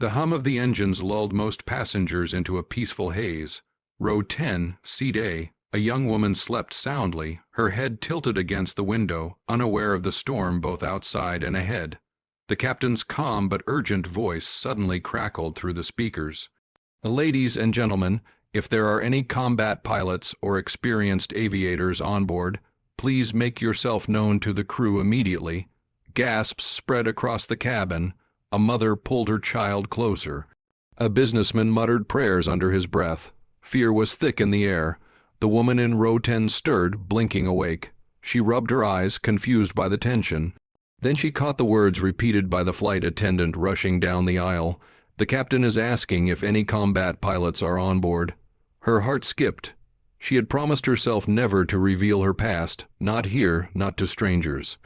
The hum of the engines lulled most passengers into a peaceful haze. Row 10, Seat A, a young woman slept soundly, her head tilted against the window, unaware of the storm both outside and ahead. The captain's calm but urgent voice suddenly crackled through the speakers. "Ladies and gentlemen, if there are any combat pilots or experienced aviators on board, please make yourself known to the crew immediately." Gasps spread across the cabin. A mother pulled her child closer. A businessman muttered prayers under his breath. Fear was thick in the air. The woman in row 10 stirred, blinking awake. She rubbed her eyes, confused by the tension. Then she caught the words repeated by the flight attendant rushing down the aisle. "The captain is asking if any combat pilots are on board." Her heart skipped. She had promised herself never to reveal her past, not here, not to strangers.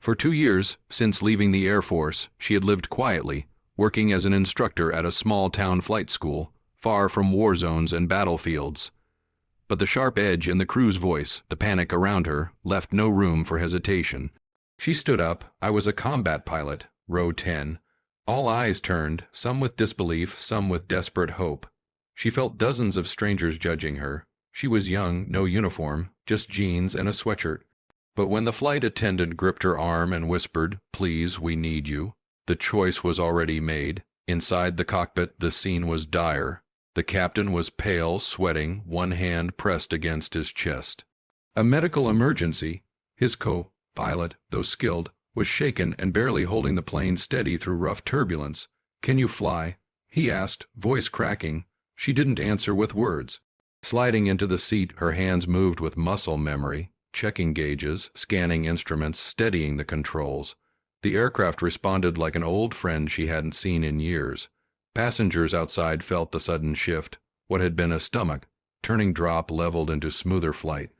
For 2 years, since leaving the Air Force, she had lived quietly, working as an instructor at a small-town flight school, far from war zones and battlefields. But the sharp edge in the crew's voice, the panic around her, left no room for hesitation. She stood up. "I was a combat pilot," row 10. All eyes turned, some with disbelief, some with desperate hope. She felt dozens of strangers judging her. She was young, no uniform, just jeans and a sweatshirt. But when the flight attendant gripped her arm and whispered, "Please, we need you," the choice was already made. Inside the cockpit, the scene was dire. The captain was pale, sweating, one hand pressed against his chest. A medical emergency. His co-pilot, though skilled, was shaken and barely holding the plane steady through rough turbulence. "Can you fly?" he asked, voice cracking. She didn't answer with words. Sliding into the seat, her hands moved with muscle memory, checking gauges, scanning instruments, steadying the controls. The aircraft responded like an old friend she hadn't seen in years. Passengers outside felt the sudden shift. What had been a stomach, turning drop leveled into smoother flight.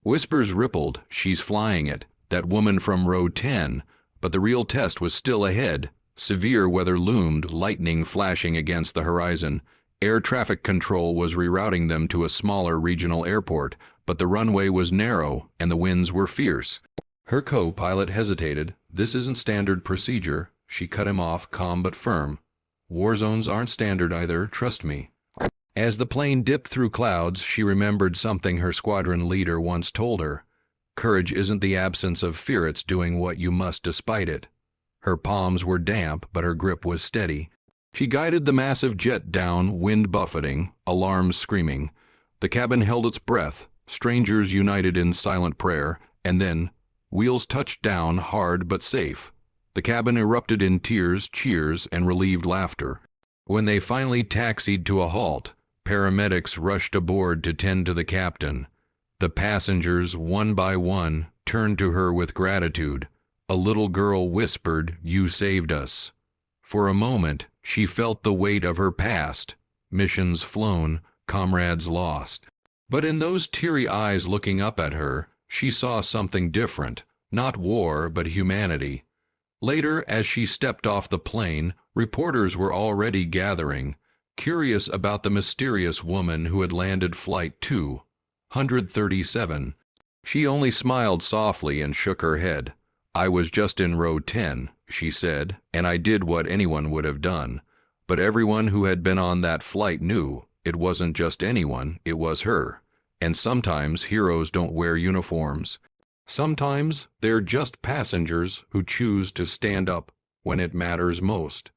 Whispers rippled, "She's flying it," that woman from row 10, but the real test was still ahead. Severe weather loomed, lightning flashing against the horizon. Air traffic control was rerouting them to a smaller regional airport, but the runway was narrow and the winds were fierce. Her co-pilot hesitated. "This isn't standard procedure." She cut him off, calm but firm. "War zones aren't standard either, trust me." As the plane dipped through clouds, she remembered something her squadron leader once told her. Courage isn't the absence of fear, it's doing what you must despite it. Her palms were damp, but her grip was steady. She guided the massive jet down, wind buffeting, alarms screaming. The cabin held its breath, strangers united in silent prayer, and then wheels touched down, hard but safe. The cabin erupted in tears, cheers, and relieved laughter. When they finally taxied to a halt, paramedics rushed aboard to tend to the captain. The passengers, one by one, turned to her with gratitude. A little girl whispered, "You saved us." For a moment, she felt the weight of her past. Missions flown, comrades lost. But in those teary eyes looking up at her, she saw something different. Not war, but humanity. Later, as she stepped off the plane, reporters were already gathering, curious about the mysterious woman who had landed Flight 237. She only smiled softly and shook her head. "I was just in row 10, she said, "and I did what anyone would have done. But everyone who had been on that flight knew it wasn't just anyone, it was her. And sometimes heroes don't wear uniforms. Sometimes they're just passengers who choose to stand up when it matters most."